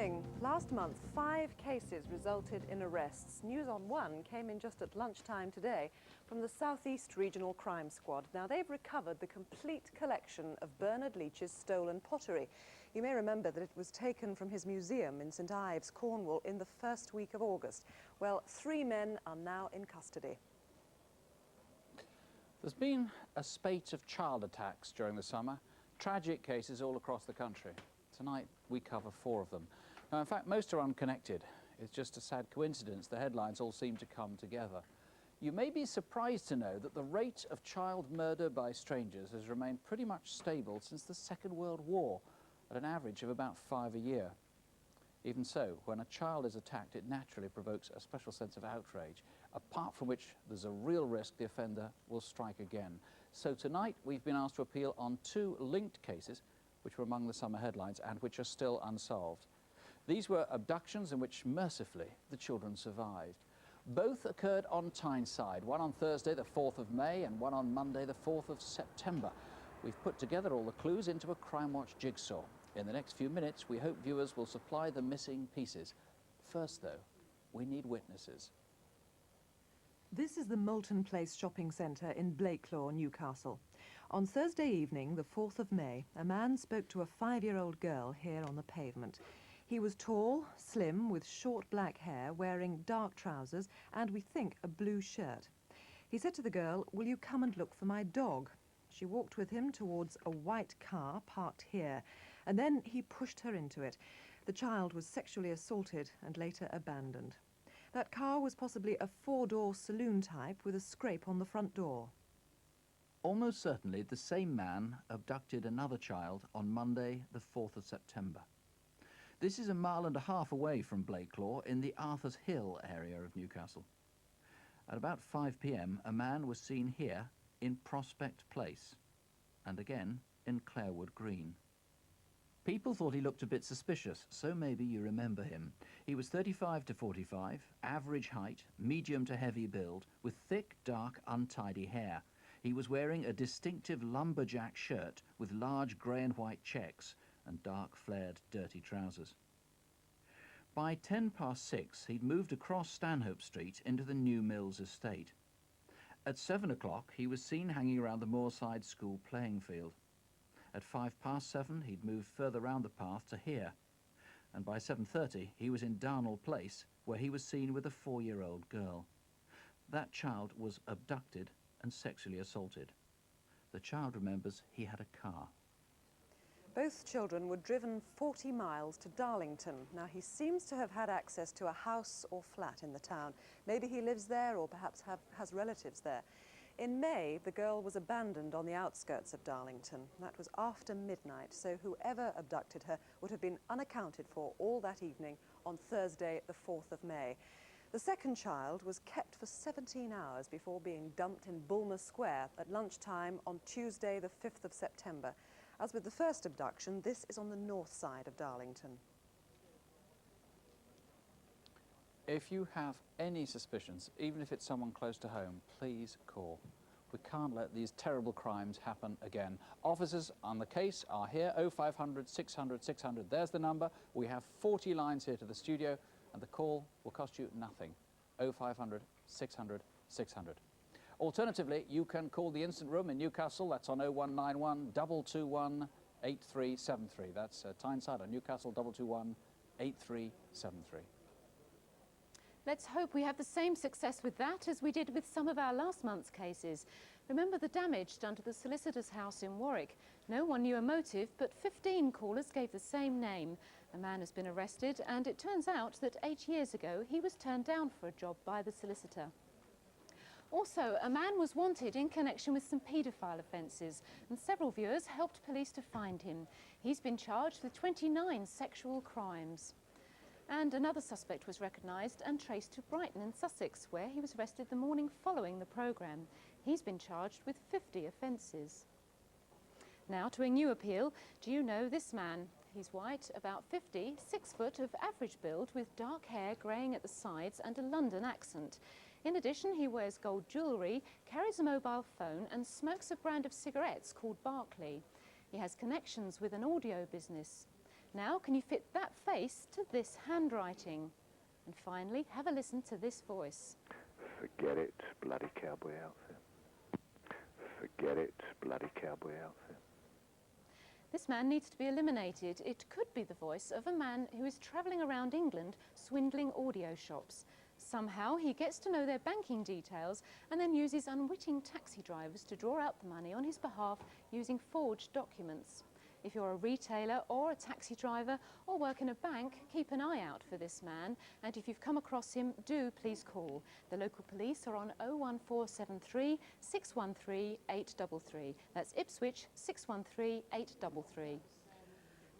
morning. Last month, 5 cases resulted in arrests. News on one came in just at lunchtime today from the South East Regional Crime Squad. Now, they've recovered the complete collection of Bernard Leach's stolen pottery. You may remember that it was taken from his museum in St Ives, Cornwall, in the first week of August. Well, 3 men are now in custody. There's been a spate of child attacks during the summer, tragic cases all across the country. Tonight we cover 4 of them. Now, in fact, most are unconnected. It's just a sad coincidence the headlines all seem to come together. You may be surprised to know that the rate of child murder by strangers has remained pretty much stable since the Second World War, at an average of about 5 a year. Even so, when a child is attacked, it naturally provokes a special sense of outrage, apart from which there's a real risk the offender will strike again. So tonight we've been asked to appeal on 2 linked cases which were among the summer headlines and which are still unsolved. These were abductions in which, mercifully, the children survived. Both occurred on Tyneside, one on Thursday the 4th of May and one on Monday the 4th of September. We've put together all the clues into a Crimewatch jigsaw. In the next few minutes, we hope viewers will supply the missing pieces. First, though, we need witnesses. This is the Moulton Place shopping centre in Blakelaw, Newcastle. On Thursday evening, the 4th of May, a man spoke to a 5-year-old girl here on the pavement. He was tall, slim, with short black hair, wearing dark trousers and, we think, a blue shirt. He said to the girl, "Will you come and look for my dog?" She walked with him towards a white car parked here, and then he pushed her into it. The child was sexually assaulted and later abandoned. That car was possibly a 4-door saloon type with a scrape on the front door. Almost certainly the same man abducted another child on Monday the 4th of September. This is 1.5 miles away from Blakelaw in the Arthur's Hill area of Newcastle. At about 5 p.m, a man was seen here in Prospect Place and again in Clarewood Green. People thought he looked a bit suspicious, so maybe you remember him. He was 35 to 45, average height, medium to heavy build, with thick, dark, untidy hair. He was wearing a distinctive lumberjack shirt with large grey and white checks and dark, flared, dirty trousers. By 6:10, he'd moved across Stanhope Street into the New Mills estate. At 7 o'clock, he was seen hanging around the Moorside School playing field. At 7:05, he'd moved further round the path to here. And by 7:30, he was in Darnall Place, where he was seen with a 4-year-old girl. That child was abducted and sexually assaulted. The child remembers he had a car. Both children were driven 40 miles to Darlington. Now, he seems to have had access to a house or flat in the town. Maybe he lives there or perhaps has relatives there. In May, the girl was abandoned on the outskirts of Darlington. That was after midnight, so whoever abducted her would have been unaccounted for all that evening on Thursday, the 4th of May. The second child was kept for 17 hours before being dumped in Bulmer Square at lunchtime on Tuesday, the 5th of September. As with the first abduction, this is on the north side of Darlington. If you have any suspicions, even if it's someone close to home, please call. We can't let these terrible crimes happen again. Officers on the case are here, 0500 600 600. There's the number. We have 40 lines here to the studio, and the call will cost you nothing. 0500 600 600. Alternatively, you can call the Instant Room in Newcastle. That's on 0191 221 8373. That's Tyneside on Newcastle, 221 8373. Let's hope we have the same success with that as we did with some of our last month's cases. Remember the damage done to the solicitor's house in Warwick? No one knew a motive, but 15 callers gave the same name. A man has been arrested, and it turns out that 8 years ago he was turned down for a job by the solicitor. Also, a man was wanted in connection with some paedophile offences, and several viewers helped police to find him. He's been charged with 29 sexual crimes. And another suspect was recognised and traced to Brighton in Sussex, where he was arrested the morning following the programme. He's been charged with 50 offences. Now to a new appeal. Do you know this man? He's white, about 50, 6 foot, of average build, with dark hair greying at the sides and a London accent. In addition, he wears gold jewellery, carries a mobile phone and smokes a brand of cigarettes called Barclay. He has connections with an audio business. Now, can you fit that face to this handwriting? And finally, have a listen to this voice. Forget it, bloody cowboy outfit. Forget it, bloody cowboy outfit. This man needs to be eliminated. It could be the voice of a man who is travelling around England swindling audio shops. Somehow he gets to know their banking details and then uses unwitting taxi drivers to draw out the money on his behalf using forged documents. If you're a retailer or a taxi driver or work in a bank, keep an eye out for this man, and if you've come across him, do please call. The local police are on 01473 613 833. That's Ipswich 613 833.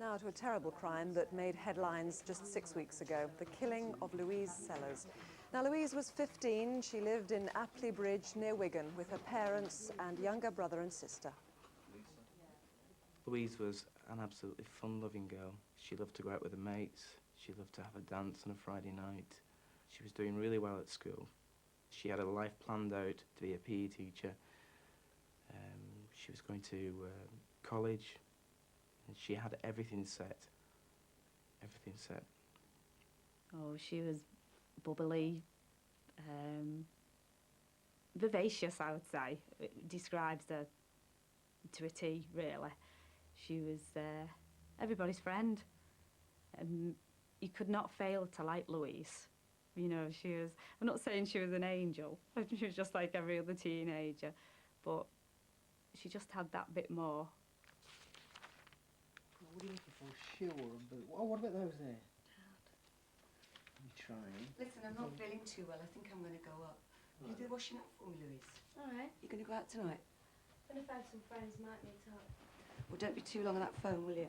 Now to a terrible crime that made headlines just 6 weeks ago, the killing of Louise Sellars. Now, Louise was 15. She lived in Apley Bridge near Wigan with her parents and younger brother and sister. Louise was an absolutely fun-loving girl. She loved to go out with her mates. She loved to have a dance on a Friday night. She was doing really well at school. She had a life planned out to be a PE teacher. She was going to college, and she had everything set. Everything set. Oh, she was bubbly, vivacious, I would say. It describes her to a T, really. She was everybody's friend. You could not fail to like Louise. You know, she was, I'm not saying she was an angel. She was just like every other teenager. But she just had that bit more. What are you looking for? Sure. Oh, what about those there? I'm trying. Listen, I'm not feeling too well. I think I'm going to go up. Will you do the washing up for me, Louise? All right. You going to go out tonight? I'm going to find some friends, might meet up. Well, don't be too long on that phone, will you?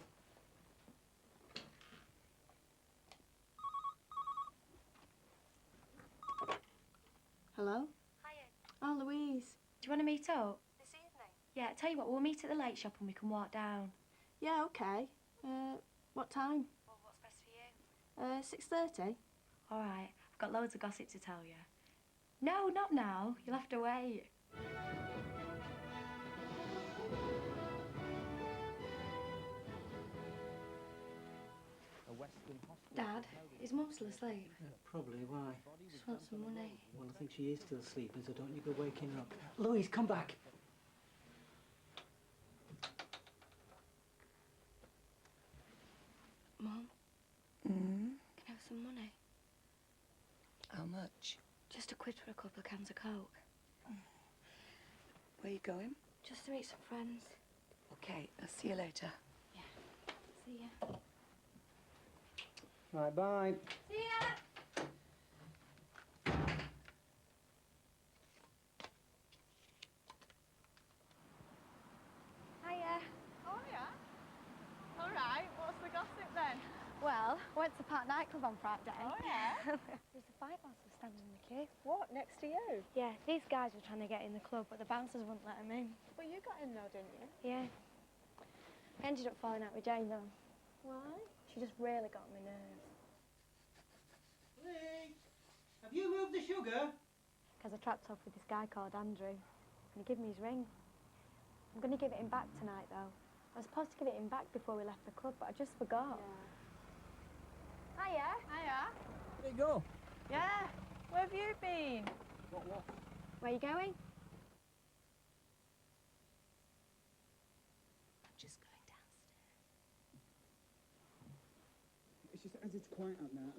Hello? Hiya. Oh, Louise. Do you want to meet up? This evening? Yeah, tell you what, we'll meet at the lake shop and we can walk down. Yeah, okay. What time? Well, what's best for you? 6:30? All right, I've got loads of gossip to tell you. No, not now. You'll have to wait. Dad, is Mum still asleep? Probably. Why? Just want some money. Well, I think she is still sleeping, so don't you go waking her up. Louise, come back. Mum, Mm. can I have some money? How much? Just a quid for a couple of cans of Coke. Where are you going? Just to meet some friends. Okay, I'll see you later. See ya. Right, bye. See ya! Hiya. Oh, yeah? All right, what's the gossip then? Well, I went to Park nightclub on Friday. Oh, yeah? There's a fight whilst I was standing in the queue. What, next to you? Yeah, these guys were trying to get in the club, but the bouncers wouldn't let them in. Well, you got in though, didn't you? Yeah. I ended up falling out with Jane, though. Why? She just really got on my nerves. Lee, have you moved the sugar? Because I trapped off with this guy called Andrew, and he gave me his ring. I'm going to give it him back tonight, though. I was supposed to give it him back before we left the club, but I just forgot. Hiya. Hiya. There you go. Yeah. Where have you been? What? Where are you going? I'm just going downstairs. It's just as it's quiet out now,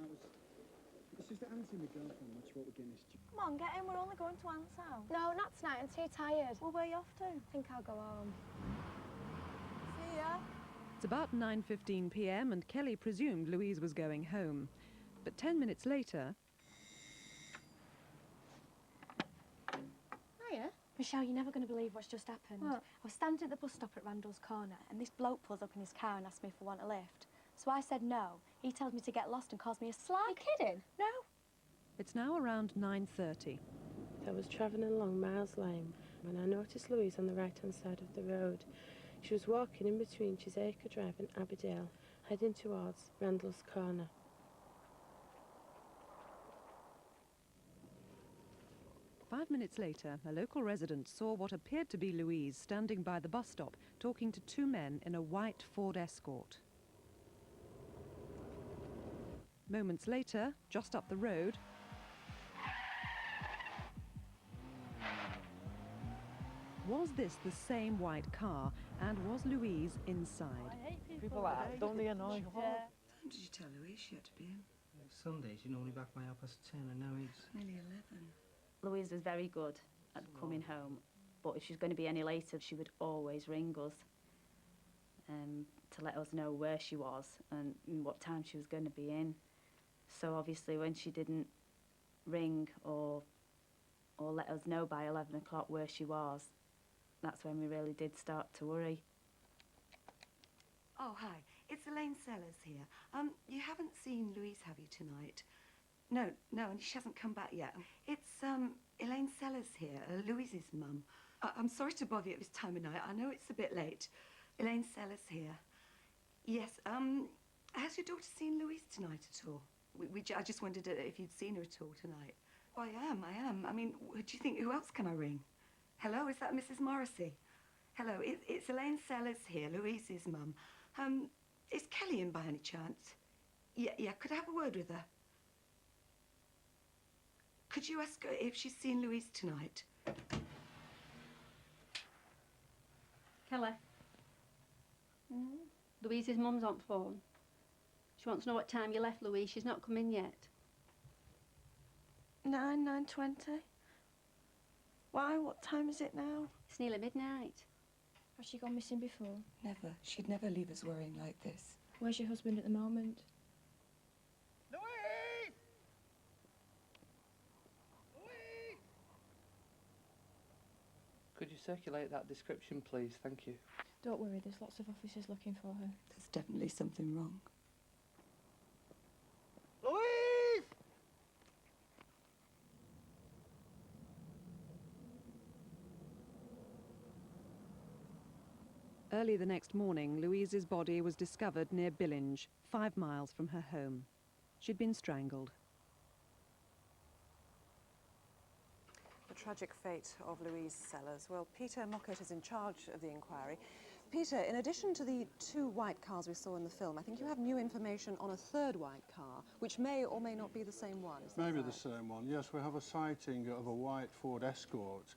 it's just that Auntie and my girlfriend watch what we're Guinness. Come on, get in. We're only going to Aunt's house. No, not tonight. I'm too tired. Well, where are you off to? I think I'll go home. See ya. It's about 9:15 p.m. and Kelly presumed Louise was going home. But 10 minutes later... Hiya. Michelle, you're never going to believe what's just happened. What? I was standing at the bus stop at Randall's Corner, and this bloke pulls up in his car and asked me if I want a lift. So I said no. He tells me to get lost and calls me a slag. Are you kidding? No. It's now around 9:30. I was travelling along Miles Lane when I noticed Louise on the right-hand side of the road. She was walking in between Chisacre Drive and Abbeydale, heading towards Randall's Corner. Five minutes later, a local resident saw what appeared to be Louise standing by the bus stop, talking to two men in a white Ford Escort. Moments later, just up the road, was this the same white car, and was Louise inside? People like that, don't they annoy? What time did you tell Louise she had to be in? Sundays, you normally back by 10:30, and now it's Nearly 11. Louise was very good at coming home, but if she was going to be any later, she would always ring us to let us know where she was and what time she was going to be in. So obviously when she didn't ring or let us know by 11 o'clock where she was, that's when we really did start to worry. Oh, hi. It's Elaine Sellars here. You haven't seen Louise, have you, tonight? No, and she hasn't come back yet. It's, Elaine Sellars here, Louise's mum. I'm sorry to bother you at this time of night. I know it's a bit late. Elaine Sellars here. Yes, has your daughter seen Louise tonight at all? I just wondered if you'd seen her at all tonight. Oh, I am. I mean, do you think, who else can I ring? Hello, is that Mrs. Morrissey? Hello, it's Elaine Sellars here, Louise's mum. Is Kelly in by any chance? Yeah, could I have a word with her? Could you ask her if she's seen Louise tonight? Kelly. Louise's mum's on phone. She wants to know what time you left, Louise. She's not come in yet. 9:20. Why? What time is it now? It's nearly midnight. Has she gone missing before? Never. She'd never leave us worrying like this. Where's your husband at the moment? Louise! Louise! Could you circulate that description, please? Thank you. Don't worry, there's lots of officers looking for her. There's definitely something wrong. Louise! Early the next morning, Louise's body was discovered near Billinge, 5 miles from her home. She'd been strangled. The tragic fate of Louise Sellars. Well, Peter Mockett is in charge of the inquiry. Peter, in addition to the 2 white cars we saw in the film, I think you have new information on a 3rd white car, which may or may not be the same one. Is that Maybe right? the same one. Yes, we have a sighting of a white Ford Escort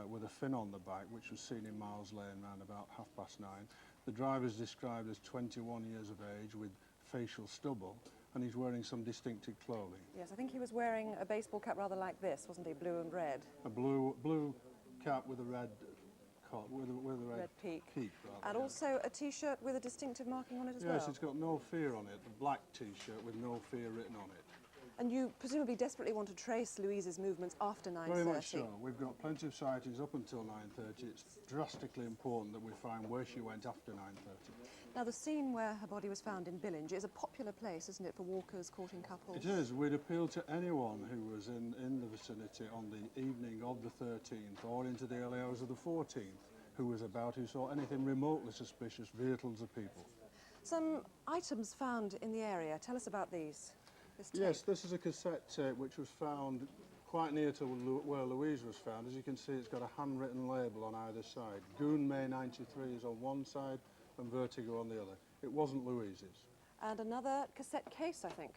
with a fin on the back, which was seen in Miles Lane around about 9:30. The driver is described as 21 years of age with facial stubble, and he's wearing some distinctive clothing. Yes, I think he was wearing a baseball cap rather like this, wasn't he? Blue and red. A blue cap with a red with a red peak. rather, And yeah. also a T-shirt with a distinctive marking on it as well. Yes, it's got no fear on it, the black T-shirt with no fear written on it. And you presumably desperately want to trace Louise's movements after 9:30. Very much so. We've got plenty of sightings up until 9:30. It's drastically important that we find where she went after 9:30. Now, the scene where her body was found in Billinge is a popular place, isn't it, for walkers, courting couples? It is. We'd appeal to anyone who was in the vicinity on the evening of the 13th or into the early hours of the 14th, who was about, who saw anything remotely suspicious, vehicles or people. Some items found in the area. Tell us about these. Yes, this is a cassette tape which was found quite near to where Louise was found. As you can see, it's got a handwritten label on either side. Goon May 93 is on one side and Vertigo on the other. It wasn't Louise's. And another cassette case, I think.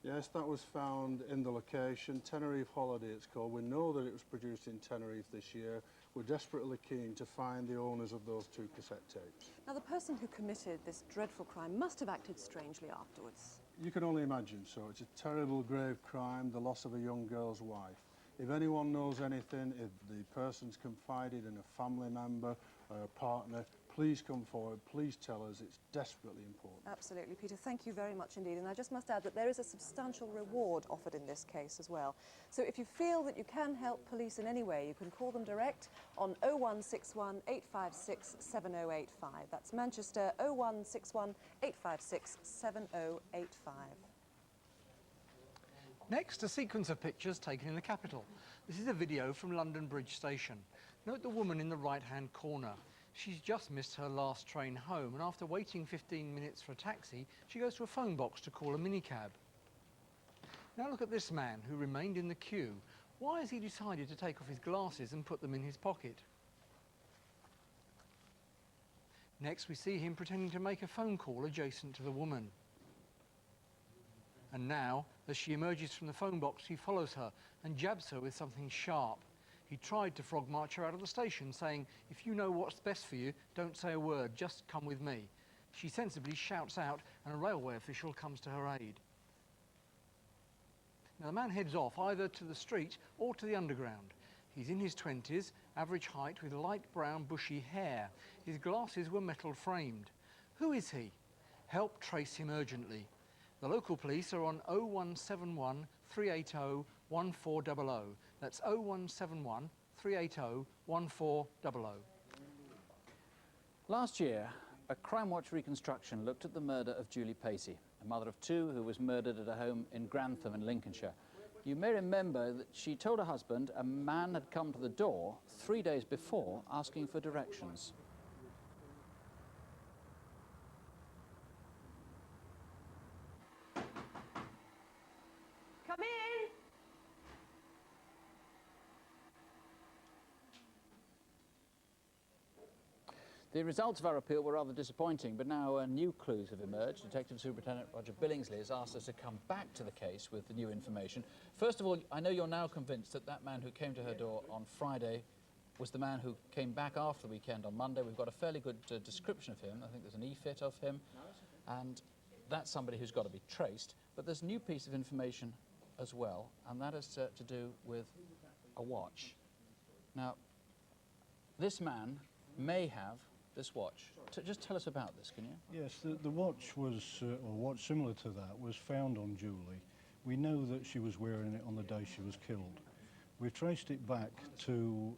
Yes, that was found in the location. Tenerife Holiday, it's called. We know that it was produced in Tenerife this year. We're desperately keen to find the owners of those 2 cassette tapes. Now, the person who committed this dreadful crime must have acted strangely afterwards. You can only imagine so. It's a terrible, grave crime, the loss of a young girl's wife. If anyone knows anything, if the person's confided in a family member or a partner, please come forward, please tell us. It's desperately important. Absolutely, Peter. Thank you very much indeed. And I just must add that there is a substantial reward offered in this case as well. So if you feel that you can help police in any way, you can call them direct on 0161 856 7085. That's Manchester 0161 856 7085. Next, a sequence of pictures taken in the capital. This is a video from London Bridge Station. Note the woman in the right-hand corner. She's just missed her last train home, and after waiting 15 minutes for a taxi, she goes to a phone box to call a minicab. Now look at this man who remained in the queue. Why has he decided to take off his glasses and put them in his pocket? Next, we see him pretending to make a phone call adjacent to the woman. And now, as she emerges from the phone box, he follows her and jabs her with something sharp. He tried to frog march her out of the station, saying, "If you know what's best for you, don't say a word, just come with me." She sensibly shouts out, and a railway official comes to her aid. Now, the man heads off either to the street or to the underground. He's in his 20s, average height, with light brown bushy hair. His glasses were metal framed. Who is he? Help trace him urgently. The local police are on 0171 380 1400. That's 0171 380 1400. Last year, a Crimewatch reconstruction looked at the murder of Julie Pacy, a mother of two who was murdered at a home in Grantham in Lincolnshire. You may remember that she told her husband a man had come to the door 3 days before asking for directions. Come in! The results of our appeal were rather disappointing, but now new clues have emerged. Detective Superintendent Roger Billingsley has asked us to come back to the case with the new information. First of all, I know you're now convinced that that man who came to her door on Friday was the man who came back after the weekend on Monday. We've got a fairly good description of him. I think there's an e-fit of him, and that's somebody who's got to be traced. But there's a new piece of information as well, and that is to do with a watch. Now, this man may have this watch. Just tell us about this, can you? Yes, the watch was, or watch similar to that, was found on Julie. We know that she was wearing it on the day she was killed. We've traced it back to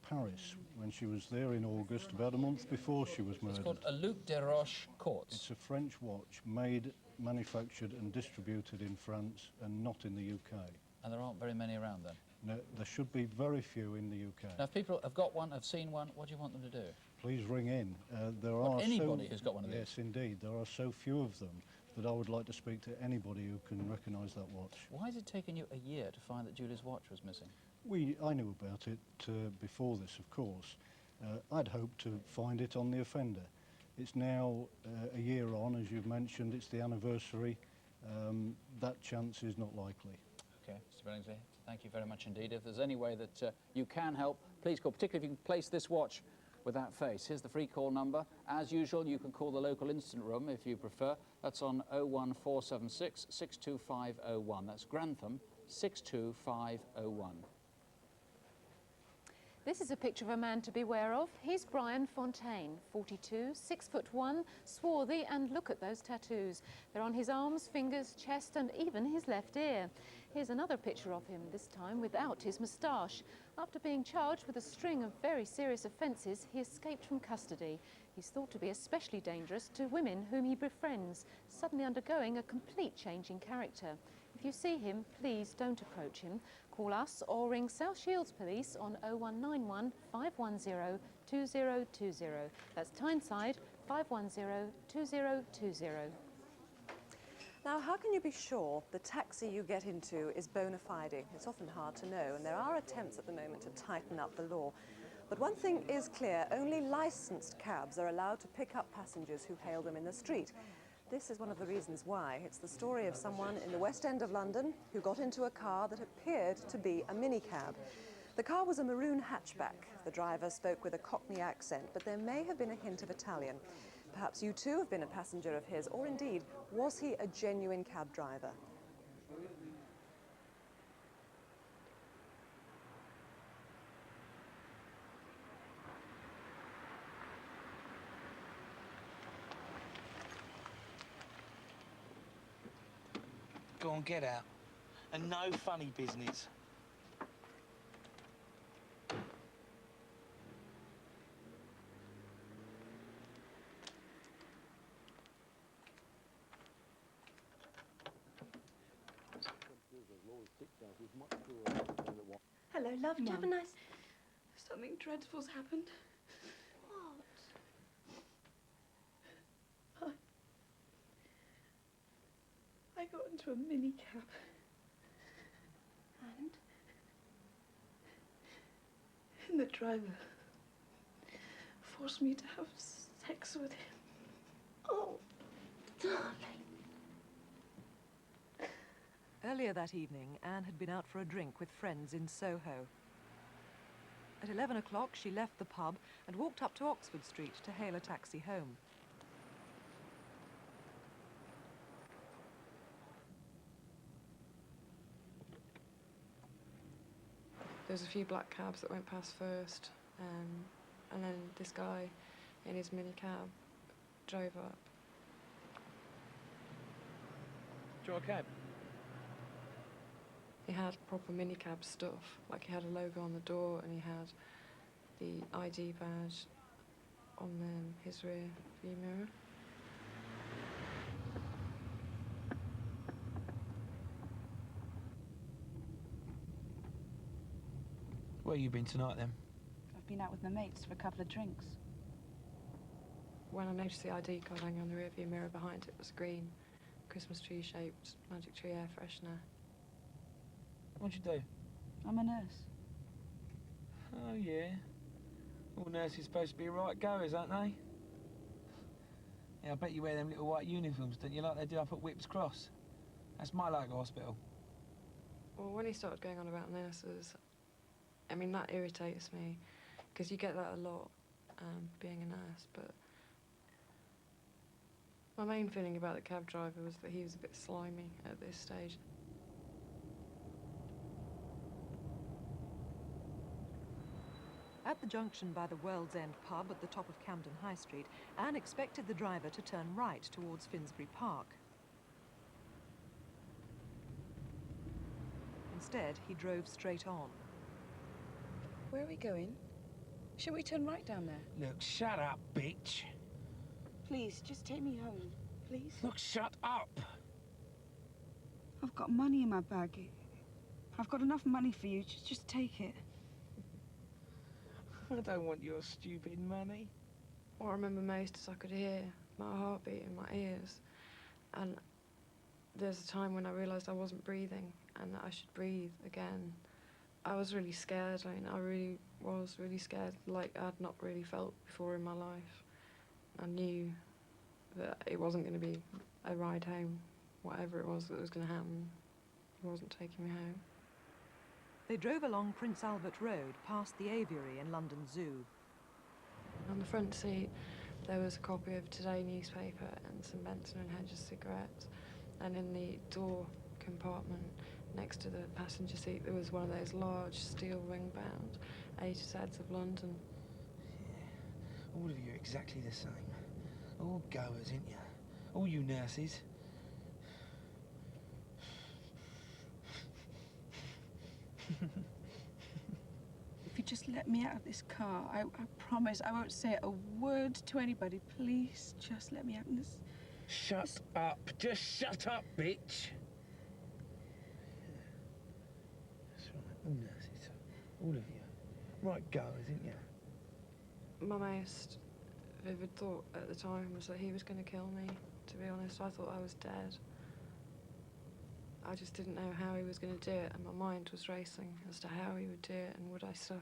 Paris when she was there in August, about a month before she was murdered. It's called a Luc de Roche quartz. It's a French watch made, manufactured and distributed in France and not in the UK. And there aren't very many around then? No, there should be very few in the UK. Now, if people have got one, have seen one, what do you want them to do? Please ring in. There What, are anybody who's got one of these? Yes, indeed. There are so few of them that I would like to speak to anybody who can recognise that watch. Why has it taken you a year to find that Julie's watch was missing? I knew about it before this, of course. I'd hoped to find it on the offender. It's now a year on, as you've mentioned. It's the anniversary. That chance is not likely. Okay, Mr. Billingsley, thank you very much indeed. If there's any way that you can help, please call, particularly if you can place this watch with that face. Here's the free call number. As usual, you can call the local incident room if you prefer. That's on 01476 62501. That's Grantham 62501. This is a picture of a man to beware of. He's Brian Fontaine, 42, 6'1", swarthy, and look at those tattoos. They're on his arms, fingers, chest, and even his left ear. Here's another picture of him, this time without his moustache. After being charged with a string of very serious offences, he escaped from custody. He's thought to be especially dangerous to women whom he befriends, suddenly undergoing a complete change in character. If you see him, please don't approach him. Call us or ring South Shields Police on 0191 510 2020. That's Tyneside 510 2020. Now, how can you be sure the taxi you get into is bona fide? It's often hard to know, and there are attempts at the moment to tighten up the law. But one thing is clear, only licensed cabs are allowed to pick up passengers who hail them in the street. This is one of the reasons why. It's the story of someone in the West End of London who got into a car that appeared to be a minicab. The car was a maroon hatchback. The driver spoke with a Cockney accent, but there may have been a hint of Italian. Perhaps you too have been a passenger of his, or indeed, was he a genuine cab driver? Go on, get out. And no funny business. Hello, love. Did you have a nice... Something dreadful's happened. What? I got into a minicab. And the driver forced me to have sex with him. Oh, darling. Earlier that evening, Anne had been out for a drink with friends in Soho. At 11 o'clock, she left the pub and walked up to Oxford Street to hail a taxi home. There was a few black cabs that went past first, and then this guy in his minicab drove up. Do you want a cab? He had proper minicab stuff, like he had a logo on the door and he had the ID badge on his rear view mirror. Where you been tonight, then? I've been out with my mates for a couple of drinks. When I noticed the ID card hanging on the rear view mirror behind it was green, Christmas tree shaped magic tree air freshener. What'd you do? I'm a nurse. Oh, yeah. All nurses supposed to be right goers, aren't they? Yeah, I bet you wear them little white uniforms, don't you, like they do up at Whip's Cross? That's my local hospital. Well, when he started going on about nurses, I mean, that irritates me, because you get that a lot, being a nurse, but my main feeling about the cab driver was that he was a bit slimy at this stage. At the junction by the World's End pub at the top of Camden High Street, Anne expected the driver to turn right towards Finsbury Park. Instead, he drove straight on. Where are we going? Shall we turn right down there? Look, shut up, bitch. Please, just take me home, please. Look, shut up. I've got money in my bag. I've got enough money for you. Just take it. I don't want your stupid money. What I remember most is I could hear my heartbeat in my ears. And there's a time when I realised I wasn't breathing and that I should breathe again. I was really scared. I mean, I really was really scared, like I'd not really felt before in my life. I knew that it wasn't going to be a ride home. Whatever it was that was going to happen, it wasn't taking me home. They drove along Prince Albert Road, past the aviary in London Zoo. On the front seat, there was a copy of Today newspaper and some Benson & Hedges cigarettes. And in the door compartment, next to the passenger seat, there was one of those large steel ring-bound A to Zs of London. Yeah, all of you are exactly the same. All goers, ain't you? All you nurses. If you just let me out of this car, I promise I won't say a word to anybody. Please, just let me out in this. Shut up. Just shut up, bitch. That's right. All nurses. All of you. Right goers, ain't you? My most vivid thought at the time was that he was going to kill me. To be honest, I thought I was dead. I just didn't know how he was going to do it, and my mind was racing as to how he would do it, and would I suffer,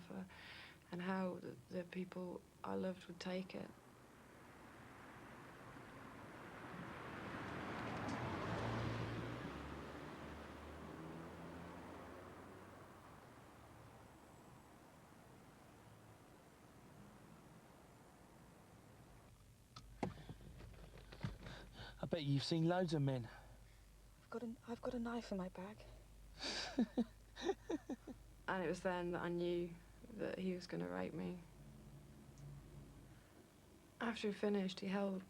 and how the people I loved would take it. I bet you've seen loads of men. I've got a knife in my bag. And it was then that I knew that he was going to rape me. After he finished, he held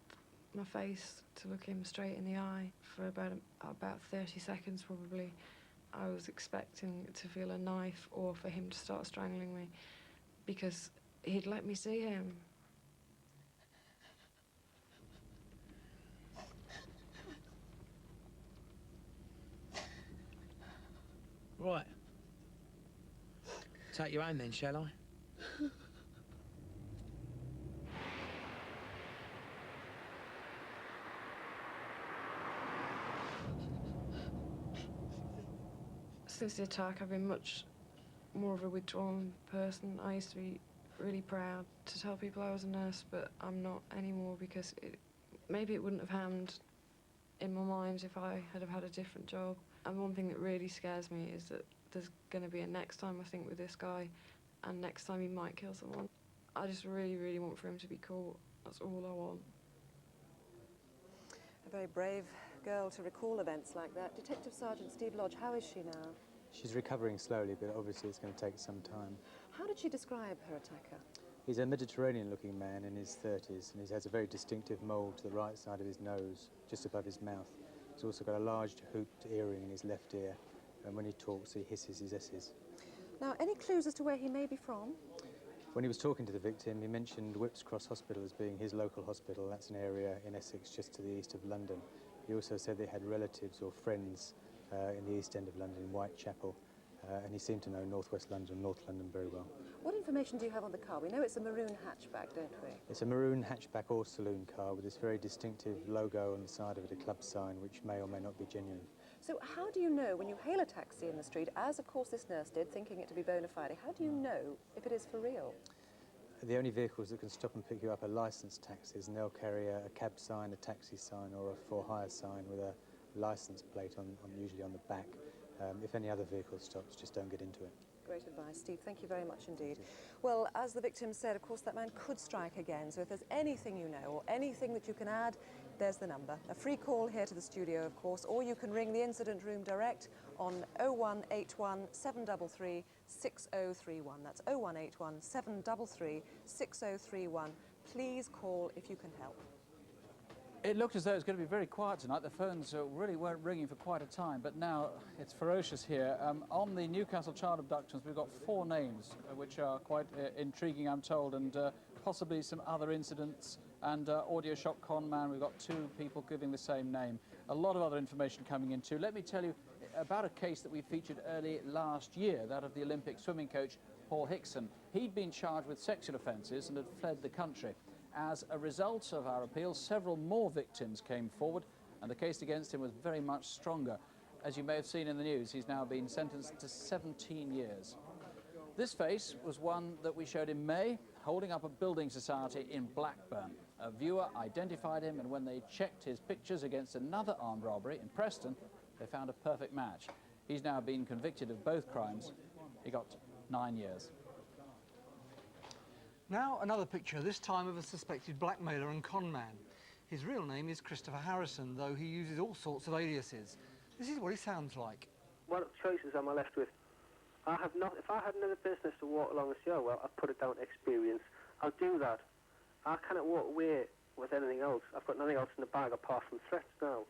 my face to look him straight in the eye for about 30 seconds, probably. I was expecting to feel a knife or for him to start strangling me, because he'd let me see him. Right. Take you home then, shall I? Since the attack, I've been much more of a withdrawn person. I used to be really proud to tell people I was a nurse, but I'm not anymore, because maybe it wouldn't have happened in my mind if I had have had a different job. And one thing that really scares me is that there's going to be a next time, I think, with this guy, and next time he might kill someone. I just really, really want for him to be caught. That's all I want. A very brave girl to recall events like that. Detective Sergeant Steve Lodge, how is she now? She's recovering slowly, but obviously it's going to take some time. How did she describe her attacker? He's a Mediterranean-looking man in his 30s, and he has a very distinctive mole to the right side of his nose, just above his mouth. He's also got a large hooped earring in his left ear, and when he talks, he hisses his S's. Now, any clues as to where he may be from? When he was talking to the victim, he mentioned Whipps Cross Hospital as being his local hospital. That's an area in Essex just to the east of London. He also said they had relatives or friends in the East End of London, in Whitechapel, and he seemed to know northwest London, North London very well. What information do you have on the car? We know it's a maroon hatchback, don't we? It's a maroon hatchback or saloon car with this very distinctive logo on the side of it, a club sign, which may or may not be genuine. So how do you know when you hail a taxi in the street, as of course this nurse did, thinking it to be bona fide, how do you know if it is for real? The only vehicles that can stop and pick you up are licensed taxis, and they'll carry a cab sign, a taxi sign, or a for-hire sign with a license plate usually on the back. If any other vehicle stops, just don't get into it. Great advice, Steve. Thank you very much indeed. Well, as the victim said, of course, that man could strike again. So if there's anything you know or anything that you can add, there's the number. A free call here to the studio, of course, or you can ring the incident room direct on 0181 733 6031. That's 0181 733 6031. Please call if you can help. It looked as though it was going to be very quiet tonight. The phones really weren't ringing for quite a time, but now it's ferocious here. On the Newcastle child abductions, we've got 4 names, which are quite intriguing, I'm told, and possibly some other incidents. And audio shop con man, we've got 2 people giving the same name. A lot of other information coming in too. Let me tell you about a case that we featured early last year, that of the Olympic swimming coach Paul Hickson. He'd been charged with sexual offences and had fled the country. As a result of our appeal, several more victims came forward, and the case against him was very much stronger. As you may have seen in the news, he's now been sentenced to 17 years. This face was one that we showed in May, holding up a building society in Blackburn. A viewer identified him, and when they checked his pictures against another armed robbery in Preston, they found a perfect match. He's now been convicted of both crimes. He got 9 years. Now another picture, this time of a suspected blackmailer and con man. His real name is Christopher Harrison, though he uses all sorts of aliases. This is what he sounds like. What choices am I left with? If I had another business to walk along and say, oh, well, I've put it down to experience, I'll do that. I cannot walk away with anything else. I've got nothing else in the bag apart from threats now.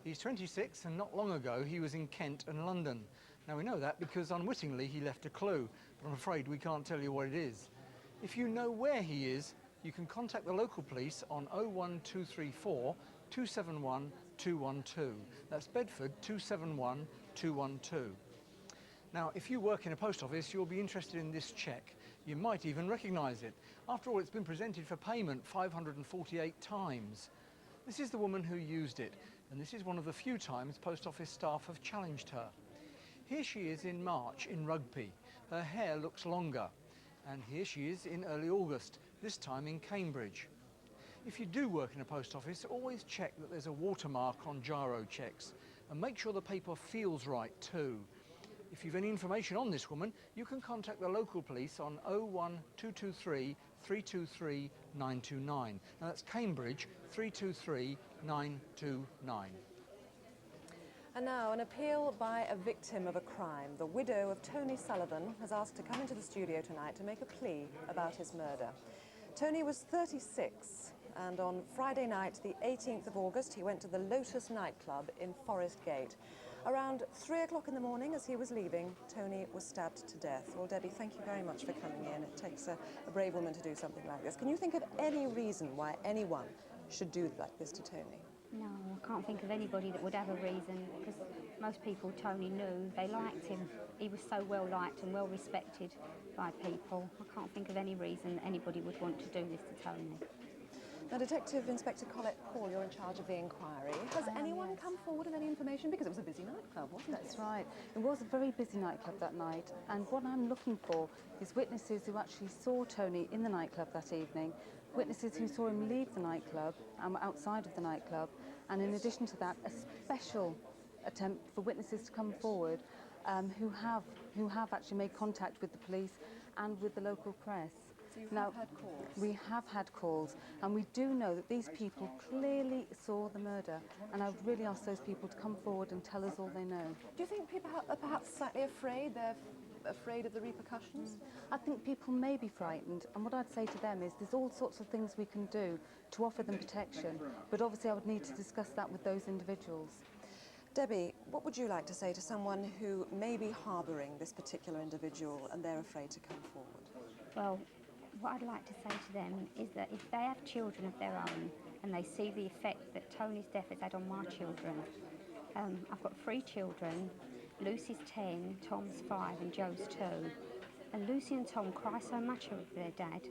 He's 26, and not long ago he was in Kent and London. Now we know that because unwittingly he left a clue, but I'm afraid we can't tell you what it is. If you know where he is, you can contact the local police on 01234 271 212. That's Bedford 271 212. Now, if you work in a post office, you'll be interested in this cheque. You might even recognise it. After all, it's been presented for payment 548 times. This is the woman who used it, and this is one of the few times post office staff have challenged her. Here she is in March in Rugby. Her hair looks longer. And here she is in early August, this time in Cambridge. If you do work in a post office, always check that there's a watermark on gyro checks, and make sure the paper feels right too. If you've any information on this woman, you can contact the local police on 01223 323 929. Now that's Cambridge 323 929. And now, an appeal by a victim of a crime. The widow of Tony Sullivan has asked to come into the studio tonight to make a plea about his murder. Tony was 36, and on Friday night, the 18th of August, he went to the Lotus nightclub in Forest Gate. Around 3 o'clock in the morning, as he was leaving, Tony was stabbed to death. Well, Debbie, thank you very much for coming in. It takes a brave woman to do something like this. Can you think of any reason why anyone should do like this to Tony? No, I can't think of anybody that would have a reason, because most people Tony knew, they liked him. He was so well liked and well respected by people. I can't think of any reason anybody would want to do this to Tony. Now, Detective Inspector Colette Paul, you're in charge of the inquiry. Has anyone come forward with any information? Because it was a busy nightclub, wasn't it? That's right. It was a very busy nightclub that night, and what I'm looking for is witnesses who actually saw Tony in the nightclub that evening witnesses who saw him leave the nightclub and were outside of the nightclub, and in addition to that, a special attempt for witnesses to come forward who have actually made contact with the police and with the local press. So you have had calls? We have had calls, and we do know that these people clearly saw the murder, and I would really ask those people to come forward and tell us all they know. Do you think people are perhaps slightly afraid? They're afraid of the repercussions? I think people may be frightened, and what I'd say to them is there's all sorts of things we can do to offer them protection, but obviously I would need to discuss that with those individuals. Debbie, what would you like to say to someone who may be harbouring this particular individual and they're afraid to come forward? Well, what I'd like to say to them is that if they have children of their own and they see the effect that Tony's death has had on my children, I've got 3 children. Lucy's 10, Tom's 5 and Joe's 2. And Lucy and Tom cry so much over their dad.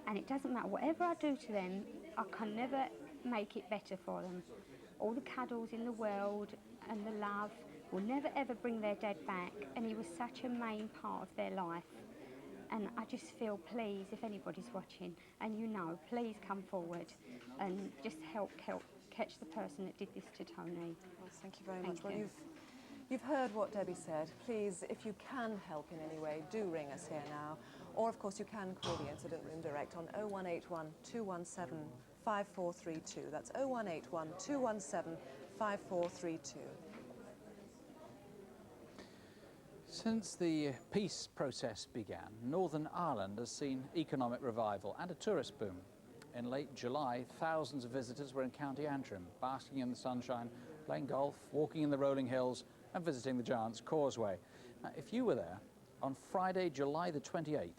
And it doesn't matter, whatever I do to them, I can never make it better for them. All the cuddles in the world and the love will never ever bring their dad back, and he was such a main part of their life. And I just feel, please, if anybody's watching, and you know, please come forward and just help catch the person that did this to Tony. Well, thank you very much. Well, you've heard what Debbie said. Please, if you can help in any way, do ring us here now. Or, of course, you can call the incident room direct on 0181 217 5432. That's 0181 217 5432. Since the peace process began, Northern Ireland has seen economic revival and a tourist boom. In late July, thousands of visitors were in County Antrim, basking in the sunshine, playing golf, walking in the rolling hills and visiting the Giant's Causeway. Now, if you were there on Friday, July the 28th,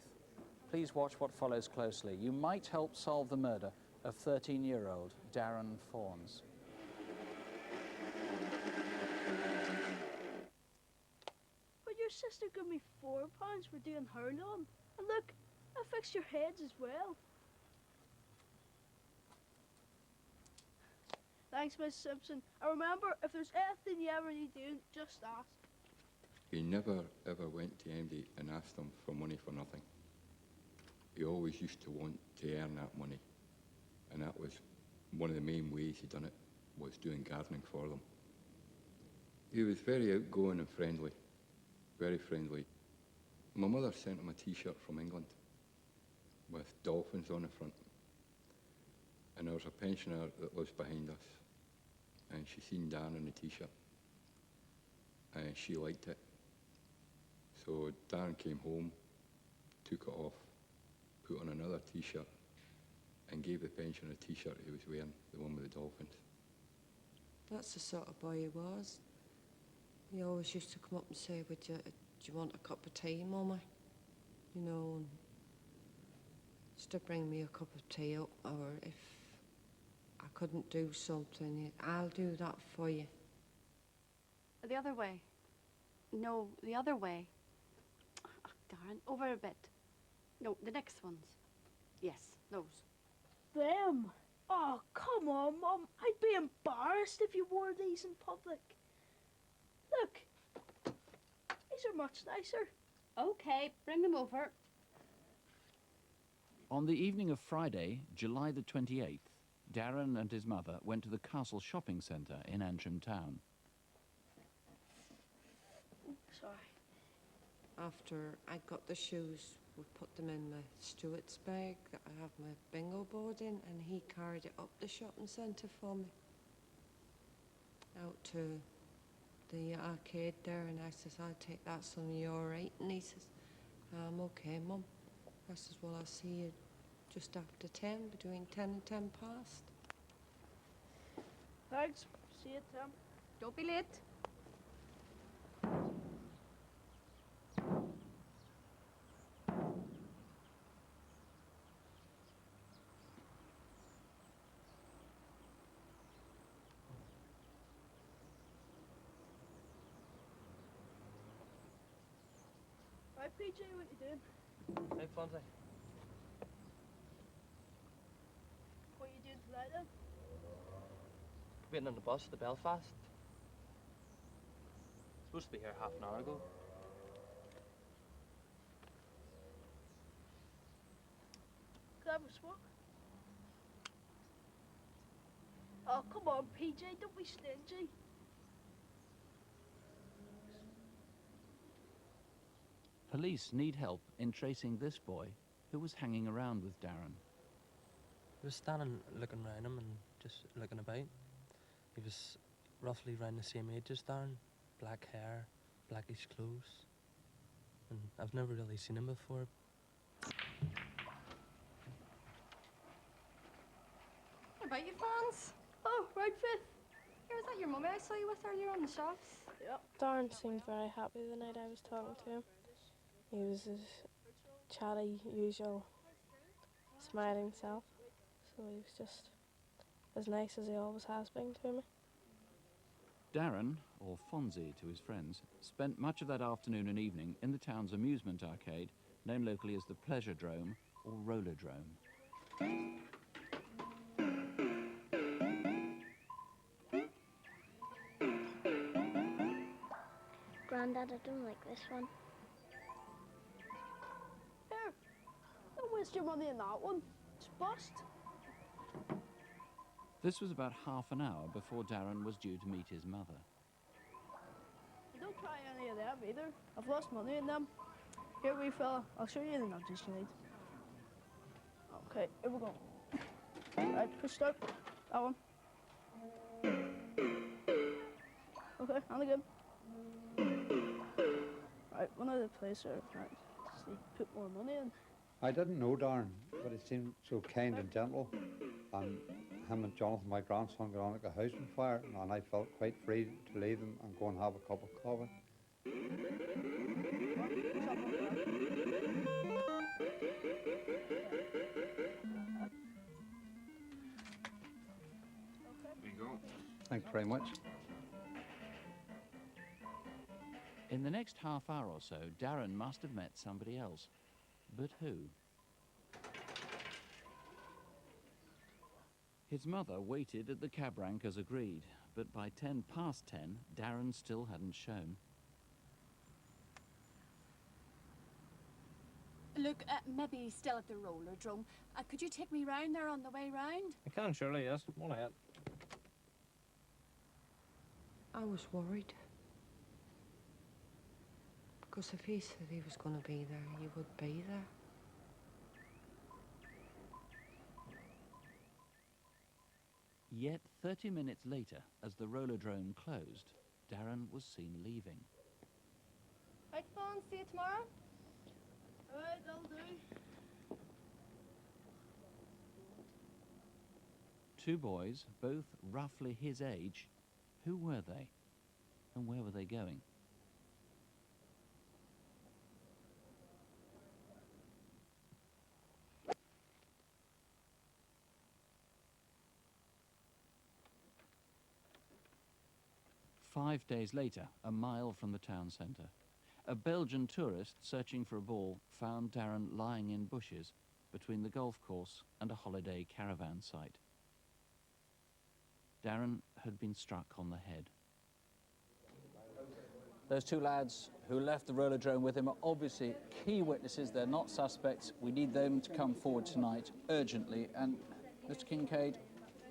please watch what follows closely. You might help solve the murder of 13-year-old Darren Fawns. But your sister gave me £4 for doing her lawn. And look, I fixed your heads as well. Thanks, Miss Simpson. And remember, if there's anything you ever need doing, just ask. He never ever went to anybody and asked them for money for nothing. He always used to want to earn that money. And that was one of the main ways he done it, was doing gardening for them. He was very outgoing and friendly, very friendly. My mother sent him a T-shirt from England with dolphins on the front. And there was a pensioner that lives behind us, and she seen Dan in the T-shirt, and she liked it. So Dan came home, took it off, put on another T-shirt, and gave the pensioner a T-shirt he was wearing, the one with the dolphins. That's the sort of boy he was. He always used to come up and say, do you want a cup of tea, Mummy? You know, and used to bring me a cup of tea up, or if I couldn't do something, I'll do that for you. The other way. No, the other way. Oh, Darren, over a bit. No, the next ones. Yes, those. Them? Oh, come on, Mum. I'd be embarrassed if you wore these in public. Look, these are much nicer. Okay, bring them over. On the evening of Friday, July the 28th, Darren and his mother went to the Castle shopping centre in Antrim town. Sorry. After I got the shoes, we put them in my steward's bag that I have my bingo board in, and he carried it up the shopping centre for me. Out to the arcade there, and I says, I'll take that, son, are you all right? And he says, I'm okay, Mum. I says, well, I'll see you just after 10, between 10 and 10 past. Thanks. See you, Tim. Don't be late. Right, PJ, what you doing? Hey, Fonzie. What are you doing tonight, then? Waiting on the bus to Belfast. Supposed to be here half an hour ago. Could I have a smoke? Oh, come on, PJ, don't be stingy. Police need help in tracing this boy who was hanging around with Darren. He was standing looking around him and just looking about. He was roughly around the same age as Darren, black hair, blackish clothes, and I've never really seen him before. What about you, Fons? Oh, right, Fifth. Here, was that your mummy I saw you with earlier on the shops? Yep. Darren seemed very happy the night I was talking to him. He was his chatty, usual, smiling self. So he was just as nice as he always has been to me. Darren, or Fonzie to his friends, spent much of that afternoon and evening in the town's amusement arcade, known locally as the Pleasuredrome or Rollerdrome. Grandad, I don't like this one. Here, don't waste your money on that one. It's bust. This was about half an hour before Darren was due to meet his mother. Don't try any of them either. I've lost money in them. Here, wee fella, I'll show you the nudges you need. Okay, here we go. Right, push start. That one. Okay, and again. Right, one of the places. Right, just need to put more money in. I didn't know Darren, but he seemed so kind and gentle. And him and Jonathan, my grandson, got on like a house on fire, and I felt quite free to leave them and go and have a cup of coffee. There you go. Thanks very much. In the next half hour or so, Darren must have met somebody else. But who? His mother waited at the cab rank as agreed, but by 10 past 10, Darren still hadn't shown. Look, maybe he's still at the Rollerdrome. Could you take me round there on the way round? I can, surely, yes. One ahead. I was worried. Because if he said he was going to be there, he would be there. Yet 30 minutes later, as the Rollerdrome closed, Darren was seen leaving. Right, Fawn, see you tomorrow. Alright, that'll do. Two boys, both roughly his age. Who were they? And where were they going? Five days later, a mile from the town centre, a Belgian tourist searching for a ball found Darren lying in bushes between the golf course and a holiday caravan site. Darren had been struck on the head. Those two lads who left the Rollerdrome with him are obviously key witnesses. They're not suspects. We need them to come forward tonight urgently. And Mr. Kincaid,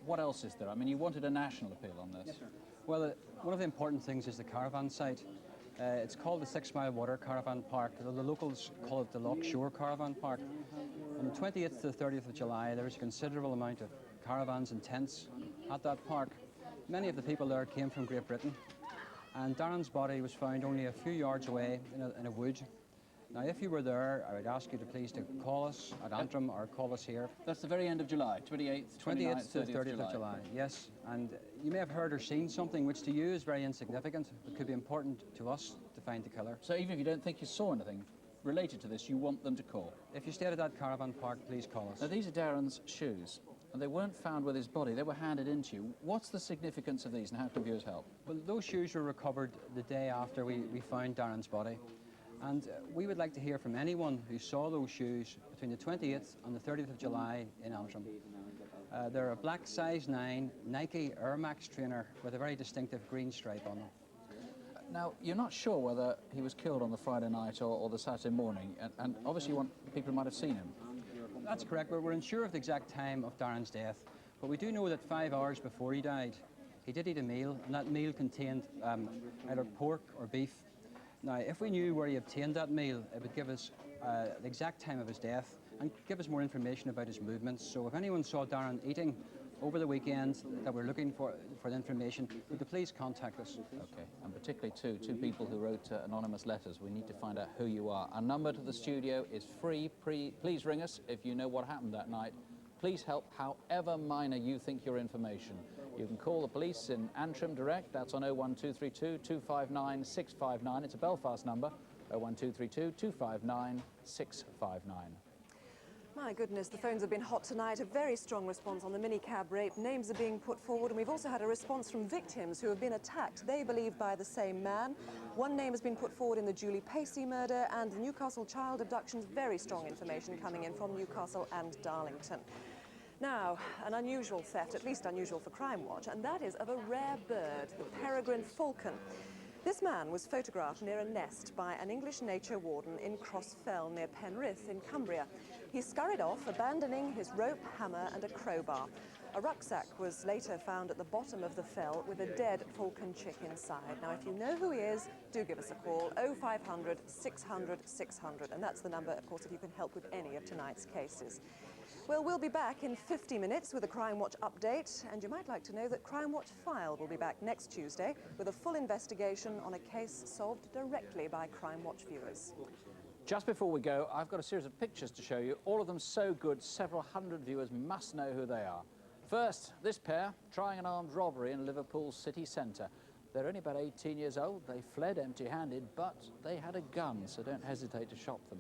what else is there? I mean, you wanted a national appeal on this. Yes, sir. Well, one of the important things is the caravan site. It's called the 6 Mile Water Caravan Park. The locals call it the Loch Shore Caravan Park. On the 20th to the 30th of July, there was a considerable amount of caravans and tents at that park. Many of the people there came from Great Britain, and Darren's body was found only a few yards away in a wood. Now, if you were there, I would ask you to please to call us at Antrim or call us here. That's the very end of July, 28th, 28th to 30th 30th of July, yes. And you may have heard or seen something which to you is very insignificant, but could be important to us to find the killer. So even if you don't think you saw anything related to this, you want them to call? If you stayed at that caravan park, please call us. Now, these are Darren's shoes, and they weren't found with his body. They were handed in to you. What's the significance of these, and how can viewers help? Well, those shoes were recovered the day after we found Darren's body. And we would like to hear from anyone who saw those shoes between the 28th and the 30th of July in Antrim. They're a black size 9 Nike Air Max trainer with a very distinctive green stripe on them. Now, you're not sure whether he was killed on the Friday night or the Saturday morning, and obviously you want people who might have seen him. That's correct. We're unsure of the exact time of Darren's death, But we do know that 5 hours before he died, he did eat a meal, and that meal contained either pork or beef. Now, if we knew where he obtained that meal, it would give us the exact time of his death and give us more information about his movements. So if anyone saw Darren eating over the weekend that we're looking for the information, would you please contact us? Okay, and particularly two people who wrote anonymous letters. We need to find out who you are. Our number to the studio is free. Please ring us if you know what happened that night. Please help however minor you think your information. You can call the police in Antrim direct. That's on 01232 259 659. It's a Belfast number, 01232 259 659. My goodness, the phones have been hot tonight. A very strong response on the minicab rape. Names are being put forward, and we've also had a response from victims who have been attacked, they believe, by the same man. One name has been put forward in the Julie Pacy murder, and the Newcastle child abductions. Very strong information coming in from Newcastle and Darlington. Now, an unusual theft, at least unusual for Crimewatch, and that is of a rare bird, the peregrine falcon. This man was photographed near a nest by an English nature warden in Crossfell near Penrith in Cumbria. He scurried off, abandoning his rope, hammer and a crowbar. A rucksack was later found at the bottom of the fell with a dead falcon chick inside. Now, if you know who he is, do give us a call, 0500 600 600, and that's the number, of course, if you can help with any of tonight's cases. Well, we'll be back in 50 minutes with a Crimewatch update, and you might like to know that Crimewatch File will be back next Tuesday with a full investigation on a case solved directly by Crimewatch viewers. Just before we go, I've got a series of pictures to show you, all of them so good, several hundred viewers must know who they are. First, this pair trying an armed robbery in Liverpool's city centre. They're only about 18 years old, they fled empty-handed, but they had a gun, so don't hesitate to shop them.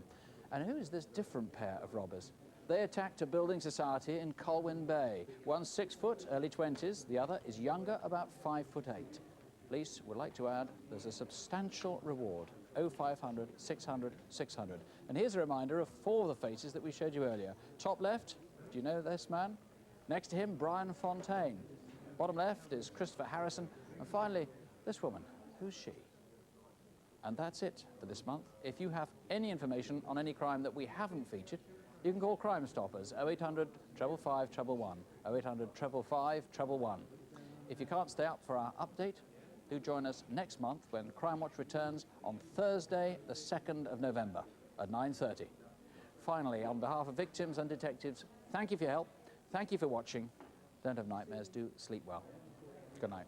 And who is this different pair of robbers? They attacked a building society in Colwyn Bay. One's 6 foot, early 20s, the other is younger, about 5'8". Police would like to add there's a substantial reward, 0500 600 600. And here's a reminder of 4 of the faces that we showed you earlier. Top left, do you know this man? Next to him, Brian Fontaine. Bottom left is Christopher Harrison. And finally, this woman. Who's she? And that's it for this month. If you have any information on any crime that we haven't featured, you can call Crime Stoppers, 0800 555 111, 0800 555 111. If you can't stay up for our update, do join us next month when Crimewatch returns on Thursday, the 2nd of November at 9:30. Finally, on behalf of victims and detectives, thank you for your help, thank you for watching. Don't have nightmares, do sleep well. Good night.